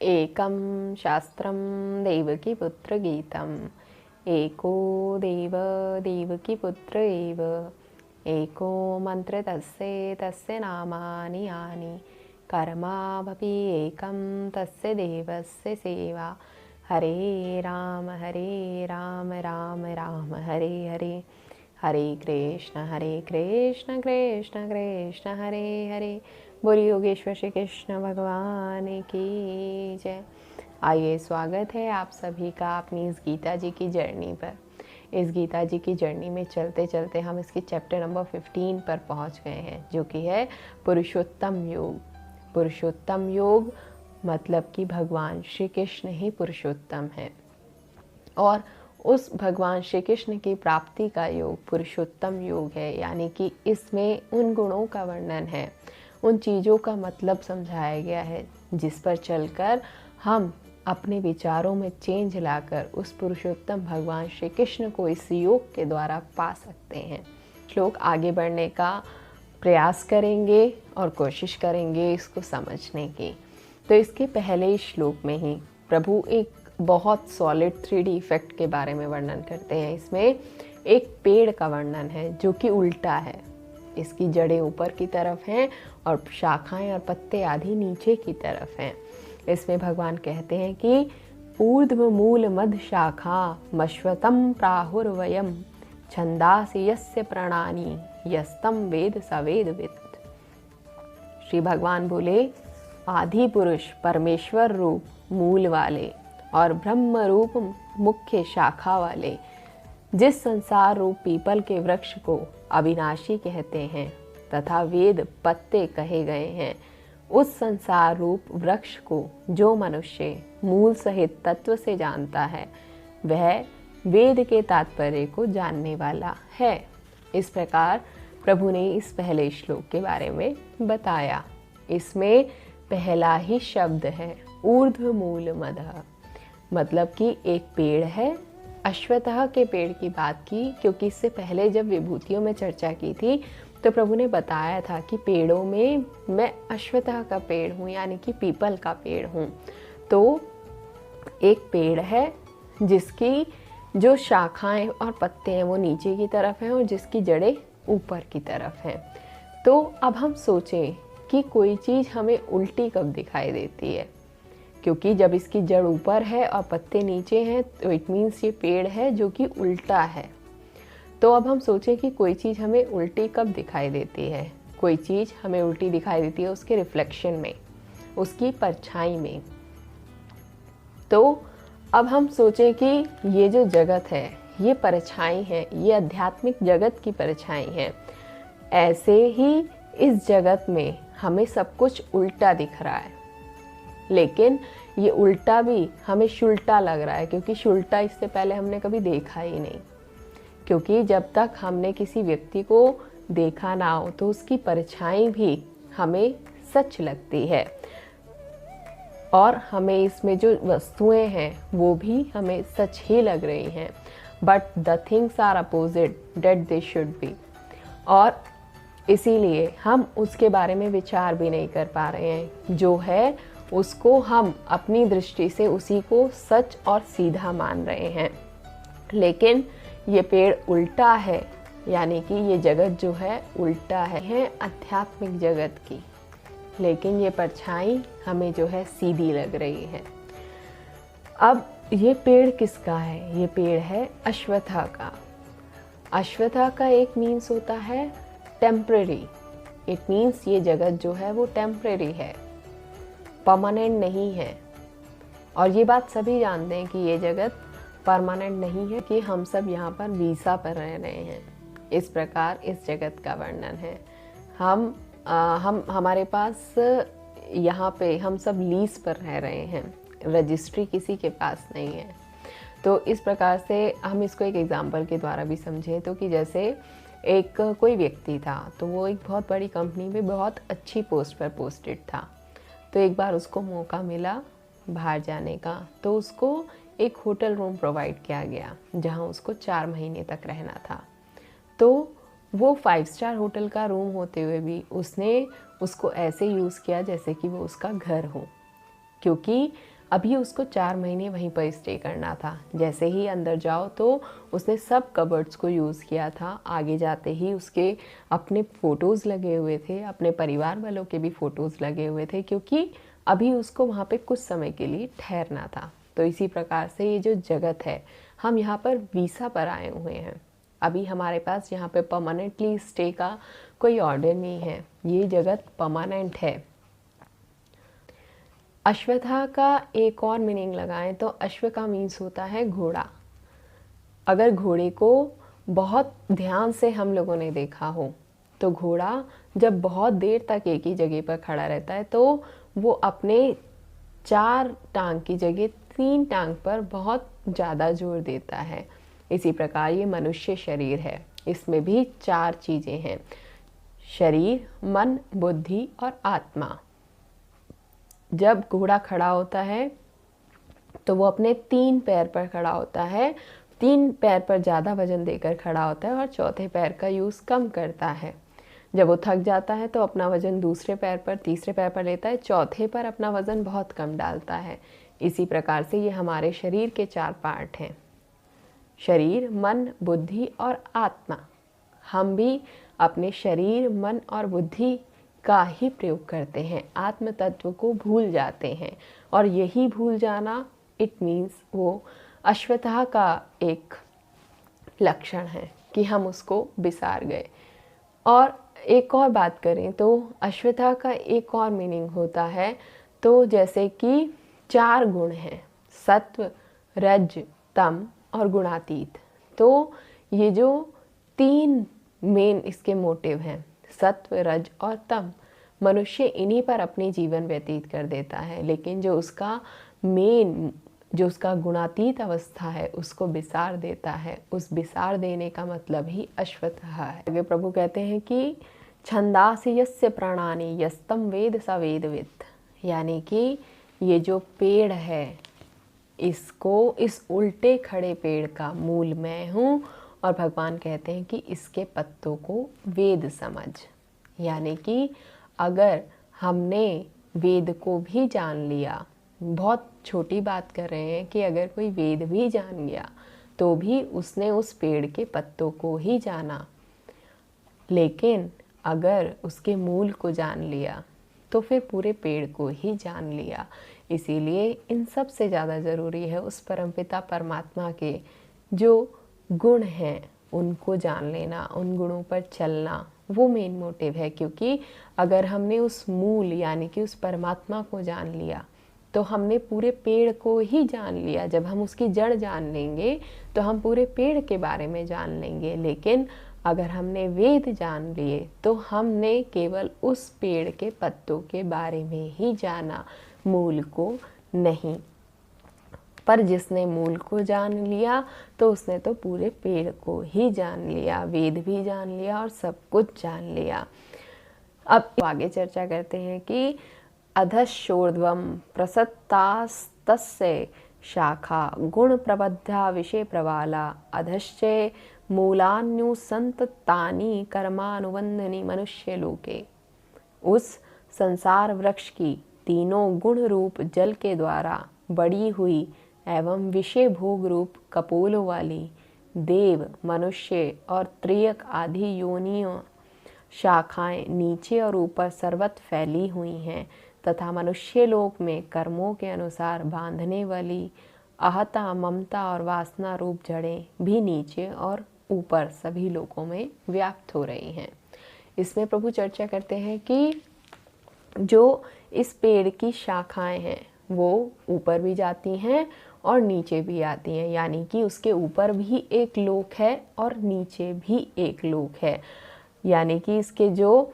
एकं शास्त्रं देवकीपुत्रगीतम् एको देव देवकीपुत्र एव एको मन्त्र तस्य नामानि यानि कर्मावपि एकं तस्य देवस्य सेवा हरे राम राम राम हरे हरे हरे कृष्ण कृष्ण कृष्ण हरे हरे। बोलिए योगेश्वर श्री कृष्ण भगवान की जय। आइए, स्वागत है आप सभी का अपनी इस गीता जी की जर्नी पर। इस गीता जी की जर्नी में चलते चलते हम इसकी चैप्टर नंबर 15 पर पहुंच गए हैं, जो कि है पुरुषोत्तम योग। पुरुषोत्तम योग मतलब कि भगवान श्री कृष्ण ही पुरुषोत्तम है और उस भगवान श्री कृष्ण की प्राप्ति का योग पुरुषोत्तम योग है। यानी कि इसमें उन गुणों का वर्णन है, उन चीज़ों का मतलब समझाया गया है जिस पर चलकर हम अपने विचारों में चेंज लाकर उस पुरुषोत्तम भगवान श्री कृष्ण को इस योग के द्वारा पा सकते हैं। श्लोक आगे बढ़ने का प्रयास करेंगे और कोशिश करेंगे इसको समझने की। तो इसके पहले श्लोक में ही प्रभु एक बहुत सॉलिड 3D इफेक्ट के बारे में वर्णन करते हैं। इसमें एक पेड़ का वर्णन है जो कि उल्टा है। इसकी जड़ें ऊपर की तरफ हैं और शाखाएं और पत्ते आदि नीचे की तरफ हैं। इसमें भगवान कहते हैं कि ऊर्ध्व मूल मध्य शाखा मश्वतम प्राहुर्वयम छंदासि यस्य प्राणानि यस्तम वेद सवेदवित्। श्री भगवान बोले, आदि पुरुष परमेश्वर रूप मूल वाले और ब्रह्म रूप मुख्य शाखा वाले जिस संसार रूप पीपल के वृक्ष को अविनाशी कहते हैं तथा वेद पत्ते कहे गए हैं, उस संसार रूप वृक्ष को जो मनुष्य मूल सहित तत्व से जानता है वह वेद के तात्पर्य को जानने वाला है। इस प्रकार प्रभु ने इस पहले श्लोक के बारे में बताया। इसमें पहला ही शब्द है ऊर्ध्व मूल मदः, मतलब कि एक पेड़ है। अश्वत्थ के पेड़ की बात की क्योंकि इससे पहले जब विभूतियों में चर्चा की थी तो प्रभु ने बताया था कि पेड़ों में मैं अश्वत्थ का पेड़ हूँ, यानी कि पीपल का पेड़ हूँ। तो एक पेड़ है जिसकी जो शाखाएं और पत्ते हैं वो नीचे की तरफ हैं और जिसकी जड़ें ऊपर की तरफ हैं। तो अब हम सोचें कि कोई चीज़ हमें उल्टी कब दिखाई देती है, क्योंकि जब इसकी जड़ ऊपर है और पत्ते नीचे हैं तो इट मीन्स ये पेड़ है जो कि उल्टा है। तो अब हम सोचें कि कोई चीज़ हमें उल्टी कब दिखाई देती है। कोई चीज़ हमें उल्टी दिखाई देती है उसके रिफ्लेक्शन में, उसकी परछाई में। तो अब हम सोचें कि ये जो जगत है ये परछाई है, ये आध्यात्मिक जगत की परछाई है। ऐसे ही इस जगत में हमें सब कुछ उल्टा दिख रहा है, लेकिन ये उल्टा भी हमें शुल्टा लग रहा है क्योंकि शुल्टा इससे पहले हमने कभी देखा ही नहीं। क्योंकि जब तक हमने किसी व्यक्ति को देखा ना हो तो उसकी परछाई भी हमें सच लगती है और हमें इसमें जो वस्तुएं हैं वो भी हमें सच ही लग रही हैं। But the things are opposite that they should be, और इसीलिए हम उसके बारे में विचार भी नहीं कर पा रहे हैं। जो है उसको हम अपनी दृष्टि से उसी को सच और सीधा मान रहे हैं। लेकिन ये पेड़ उल्टा है, यानी कि ये जगत जो है उल्टा है आध्यात्मिक जगत की, लेकिन ये परछाई हमें जो है सीधी लग रही है। अब ये पेड़ किसका है? ये पेड़ है अश्वत्थ का। अश्वत्थ का एक मीन्स होता है टेम्पररी। इट मीन्स ये जगत जो है वो टेम्पररी है, परमानेंट नहीं है। और ये बात सभी जानते हैं कि ये जगत परमानेंट नहीं है, कि हम सब यहाँ पर वीज़ा पर रह रहे हैं। इस प्रकार इस जगत का वर्णन है। हमारे पास यहाँ पे हम सब लीज पर रह रहे हैं, रजिस्ट्री किसी के पास नहीं है। तो इस प्रकार से हम इसको एक एग्जाम्पल के द्वारा भी समझें तो कि जैसे एक कोई व्यक्ति था तो वो एक बहुत बड़ी कंपनी में बहुत अच्छी पोस्ट पर पोस्टेड था। तो एक बार उसको मौका मिला बाहर जाने का, तो उसको एक होटल रूम प्रोवाइड किया गया जहां उसको 4 महीने तक रहना था। तो वो 5 स्टार होटल का रूम होते हुए भी उसने उसको ऐसे यूज़ किया जैसे कि वो उसका घर हो। क्योंकि अभी उसको 4 महीने वहीं पर स्टे करना था। जैसे ही अंदर जाओ तो उसने सब कबर्ड्स को यूज़ किया था। आगे जाते ही उसके अपने फ़ोटोज़ लगे हुए थे, अपने परिवार वालों के भी फ़ोटोज़ लगे हुए थे, क्योंकि अभी उसको वहाँ पे कुछ समय के लिए ठहरना था। तो इसी प्रकार से ये जो जगत है, हम यहाँ पर वीसा पर आए हुए हैं। अभी हमारे पास यहाँ पे परमानेंटली स्टे का कोई ऑर्डर नहीं है। ये जगत परमानेंट है। अश्वत्था का एक और मीनिंग लगाएं तो अश्व का मीन्स होता है घोड़ा। अगर घोड़े को बहुत ध्यान से हम लोगों ने देखा हो तो घोड़ा जब बहुत देर तक एक ही जगह पर खड़ा रहता है तो वो अपने 4 टांग की जगह 3 टांग पर बहुत ज़्यादा जोर देता है। इसी प्रकार ये मनुष्य शरीर है, इसमें भी 4 चीज़ें हैं: शरीर, मन, बुद्धि और आत्मा। जब घोड़ा खड़ा होता है तो वो अपने 3 पैर पर खड़ा होता है, 3 पैर पर ज़्यादा वजन देकर खड़ा होता है और चौथे पैर का यूज़ कम करता है। जब वो थक जाता है तो अपना वजन दूसरे पैर पर, तीसरे पैर पर लेता है, चौथे पर अपना वजन बहुत कम डालता है। इसी प्रकार से ये हमारे शरीर के 4 पार्ट हैं: शरीर, मन, बुद्धि और आत्मा। हम भी अपने शरीर, मन और बुद्धि का ही प्रयोग करते हैं, आत्म तत्व को भूल जाते हैं। और यही भूल जाना, इट मीन्स वो अश्वत्था का एक लक्षण है कि हम उसको बिसार गए। और एक और बात करें तो अश्वत्था का एक और मीनिंग होता है, तो जैसे कि 4 गुण हैं: सत्व, रज, तम और गुणातीत। तो ये जो 3 मेन इसके मोटिव हैं, सत्व, रज और तम, मनुष्य इन्हीं पर अपनी जीवन व्यतीत कर देता है। लेकिन जो उसका गुणातीत अवस्था है उसको बिसार देता है। उस बिसार देने का मतलब ही अश्वत्था है। आगे प्रभु कहते हैं कि छंदासि यस्य प्राणानि यस्तम वेद स वेदवित्, यानी कि ये जो पेड़ है, इसको, इस उल्टे खड़े पेड़ का मूल मैं हूँ। और भगवान कहते हैं कि इसके पत्तों को वेद समझ। यानी कि अगर हमने वेद को भी जान लिया, बहुत छोटी बात कर रहे हैं कि अगर कोई वेद भी जान गया तो भी उसने उस पेड़ के पत्तों को ही जाना, लेकिन अगर उसके मूल को जान लिया तो फिर पूरे पेड़ को ही जान लिया। इसीलिए इन सब से ज़्यादा ज़रूरी है उस परमपिता परमात्मा के जो गुण हैं उनको जान लेना, उन गुणों पर चलना, वो मेन मोटिव है। क्योंकि अगर हमने उस मूल यानी कि उस परमात्मा को जान लिया तो हमने पूरे पेड़ को ही जान लिया। जब हम उसकी जड़ जान लेंगे तो हम पूरे पेड़ के बारे में जान लेंगे। लेकिन अगर हमने वेद जान लिए तो हमने केवल उस पेड़ के पत्तों के बारे में ही जाना, मूल को नहीं। पर जिसने मूल को जान लिया तो उसने तो पूरे पेड़ को ही जान लिया, वेद भी जान लिया और सब कुछ जान लिया। अब आगे चर्चा करते हैं कि अधश्चोर्ध्वं प्रसत्तास्तस्य शाखा गुण प्रबद्धा विषय प्रवाला अधश्चे मूलान्युसंततानि कर्मानुबंधनी मनुष्य लोके। उस संसार वृक्ष की तीनों गुण रूप जल के द्वारा बड़ी हुई एवं विषय भोग रूप कपोलों वाली देव, मनुष्य और त्रियक आदि योनियों शाखाएं नीचे और ऊपर सर्वत्र फैली हुई हैं तथा मनुष्य लोक में कर्मों के अनुसार बांधने वाली आहता, ममता और वासना रूप जड़ें भी नीचे और ऊपर सभी लोकों में व्याप्त हो रही हैं। इसमें प्रभु चर्चा करते हैं कि जो इस पेड़ की शाखाएं हैं वो ऊपर भी जाती हैं और नीचे भी आती हैं, यानी कि उसके ऊपर भी एक लोक है और नीचे भी एक लोक है। यानी कि इसके जो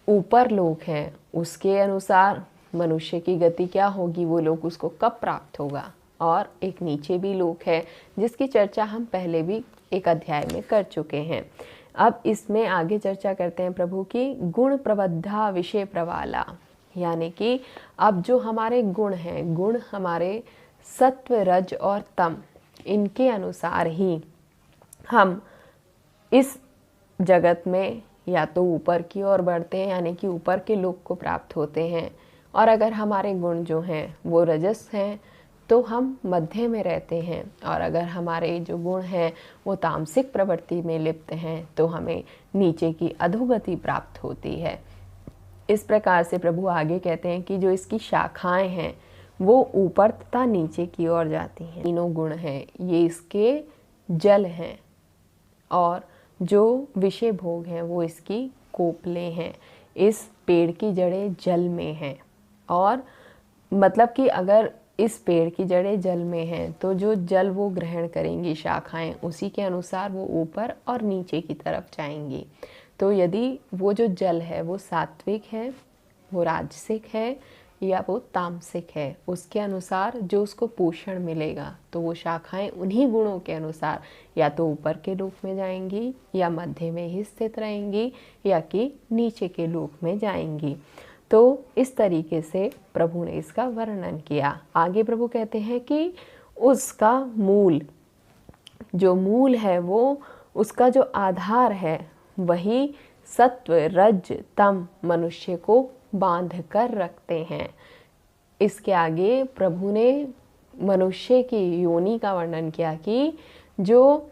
ऊपर लोक हैं उसके अनुसार मनुष्य की गति क्या होगी, वो लोक उसको कब प्राप्त होगा। और एक नीचे भी लोक है जिसकी चर्चा हम पहले भी एक अध्याय में कर चुके हैं। अब इसमें आगे चर्चा करते हैं प्रभु की गुण प्रबद्धा विषय प्रवाला, यानी कि अब जो हमारे गुण हैं, गुण हमारे सत्व, रज और तम, इनके अनुसार ही हम इस जगत में या तो ऊपर की ओर बढ़ते हैं यानी कि ऊपर के लोक को प्राप्त होते हैं, और अगर हमारे गुण जो हैं वो रजस हैं तो हम मध्य में रहते हैं, और अगर हमारे जो गुण हैं वो तामसिक प्रवृत्ति में लिप्त हैं तो हमें नीचे की अधोगति प्राप्त होती है। इस प्रकार से प्रभु आगे कहते हैं कि जो इसकी शाखाएं हैं वो ऊपर तथा नीचे की ओर जाती हैं। तीनों गुण हैं ये इसके जल हैं, और जो विषय भोग हैं वो इसकी कोपलें हैं। इस पेड़ की जड़ें जल में हैं, और मतलब कि अगर इस पेड़ की जड़ें जल में हैं तो जो जल वो ग्रहण करेंगी शाखाएं, उसी के अनुसार वो ऊपर और नीचे की तरफ जाएंगी। तो यदि वो जो जल है वो सात्विक है, वो राजसिक है या वो तामसिक है, उसके अनुसार जो उसको पोषण मिलेगा तो वो शाखाएं उन्हीं गुणों के अनुसार या तो ऊपर के लोक में जाएंगी, या मध्य में ही स्थित रहेंगी, या कि नीचे के लोक में जाएंगी। तो इस तरीके से प्रभु ने इसका वर्णन किया। आगे प्रभु कहते हैं कि उसका मूल, जो मूल है वो उसका जो आधार है वही सत्व रज तम मनुष्य को बांध कर रखते हैं। इसके आगे प्रभु ने मनुष्य की योनि का वर्णन किया कि जो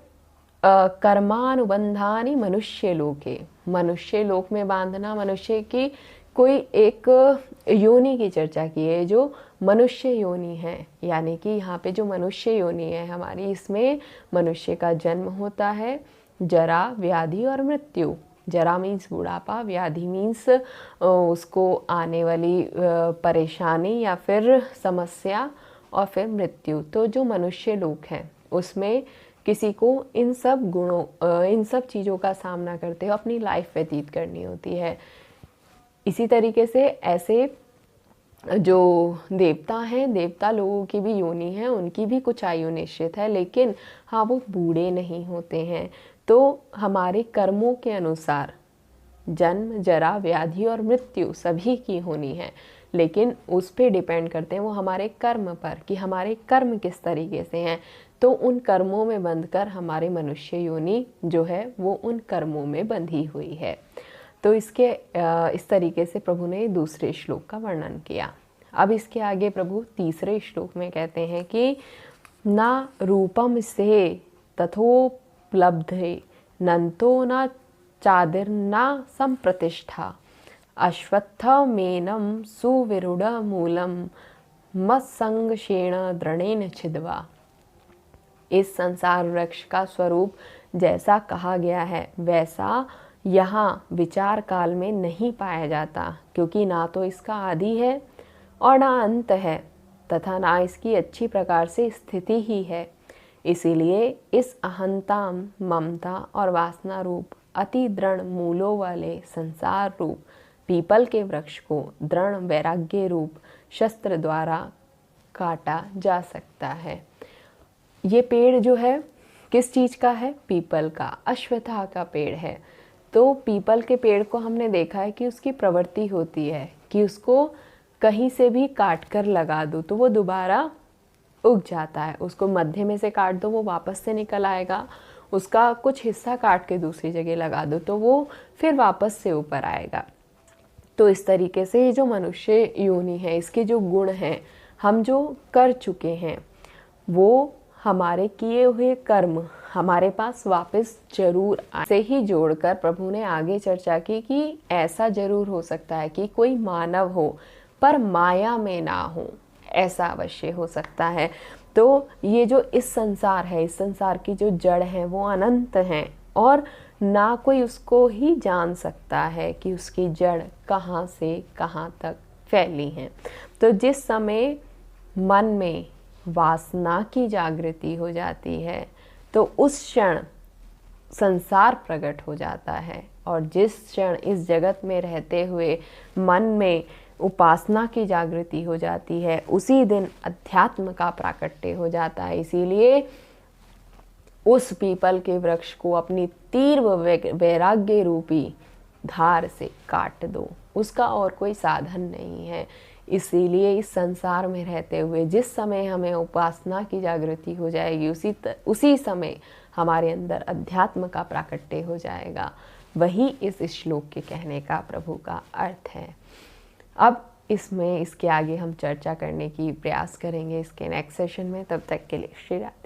कर्मानुबंधानि मनुष्य लोके, मनुष्य लोक में बांधना, मनुष्य की कोई एक योनि की चर्चा की है जो मनुष्य योनि है। यानी कि यहाँ पे जो मनुष्य योनि है हमारी, इसमें मनुष्य का जन्म होता है, जरा व्याधि और मृत्यु। जरा मीन्स बुढ़ापा, व्याधि मीन्स उसको आने वाली परेशानी या फिर समस्या, और फिर मृत्यु। तो जो मनुष्य लोक है उसमें किसी को इन सब गुणों, इन सब चीज़ों का सामना करते हुए अपनी लाइफ व्यतीत करनी होती है। इसी तरीके से ऐसे जो देवता हैं, देवता लोगों की भी योनि है, उनकी भी कुछ आयु निश्चित है, लेकिन हाँ वो बूढ़े नहीं होते हैं। तो हमारे कर्मों के अनुसार जन्म, जरा, व्याधि और मृत्यु सभी की होनी है, लेकिन उस पे डिपेंड करते हैं वो हमारे कर्म पर कि हमारे कर्म किस तरीके से हैं। तो उन कर्मों में बंधकर हमारे मनुष्य योनि जो है वो उन कर्मों में बंधी हुई है। तो इसके इस तरीके से प्रभु ने दूसरे श्लोक का वर्णन किया। अब इसके आगे प्रभु तीसरे श्लोक में कहते हैं कि ना रूपम से तथोपलब्धे नंतो न चादिर्ना संप्रतिष्ठा अश्वत्थमेनं सुविरूढ़ मूलम मत्संगशेण दृढ़ेन छिद्वा। इस संसार वृक्ष का स्वरूप जैसा कहा गया है वैसा यहाँ विचार काल में नहीं पाया जाता, क्योंकि ना तो इसका आदि है और ना अंत है, तथा ना इसकी अच्छी प्रकार से स्थिति ही है। इसीलिए इस अहंता, ममता और वासना रूप अति दृढ़ मूलों वाले संसार रूप पीपल के वृक्ष को दृढ़ वैराग्य रूप शस्त्र द्वारा काटा जा सकता है। ये पेड़ जो है किस चीज़ का है? पीपल का, अश्वत्था का पेड़ है। तो पीपल के पेड़ को हमने देखा है कि उसकी प्रवृत्ति होती है कि उसको कहीं से भी काट कर लगा दो तो वो दोबारा उग जाता है। उसको मध्य में से काट दो वो वापस से निकल आएगा, उसका कुछ हिस्सा काट के दूसरी जगह लगा दो तो वो फिर वापस से ऊपर आएगा। तो इस तरीके से ये जो मनुष्य योनि है, इसके जो गुण हैं, हम जो कर चुके हैं वो हमारे किए हुए कर्म हमारे पास वापस जरूर आए। से ही जोड़कर प्रभु ने आगे चर्चा की कि ऐसा जरूर हो सकता है कि कोई मानव हो पर माया में ना हो, ऐसा अवश्य हो सकता है। तो ये जो इस संसार है, इस संसार की जो जड़ है वो अनंत है, और ना कोई उसको ही जान सकता है कि उसकी जड़ कहाँ से कहाँ तक फैली है। तो जिस समय मन में वासना की जागृति हो जाती है तो उस क्षण संसार प्रकट हो जाता है, और जिस क्षण इस जगत में रहते हुए मन में उपासना की जागृति हो जाती है उसी दिन अध्यात्म का प्राकट्य हो जाता है। इसीलिए उस पीपल के वृक्ष को अपनी तीव्र वैराग्य रूपी धार से काट दो, उसका और कोई साधन नहीं है। इसीलिए इस संसार में रहते हुए जिस समय हमें उपासना की जागृति हो जाएगी उसी समय हमारे अंदर अध्यात्म का प्राकट्य हो जाएगा। वही इस श्लोक के कहने का प्रभु का अर्थ है। अब इसमें इसके आगे हम चर्चा करने की प्रयास करेंगे इसके नेक्स्ट सेशन में। तब तक के लिए श्री राम।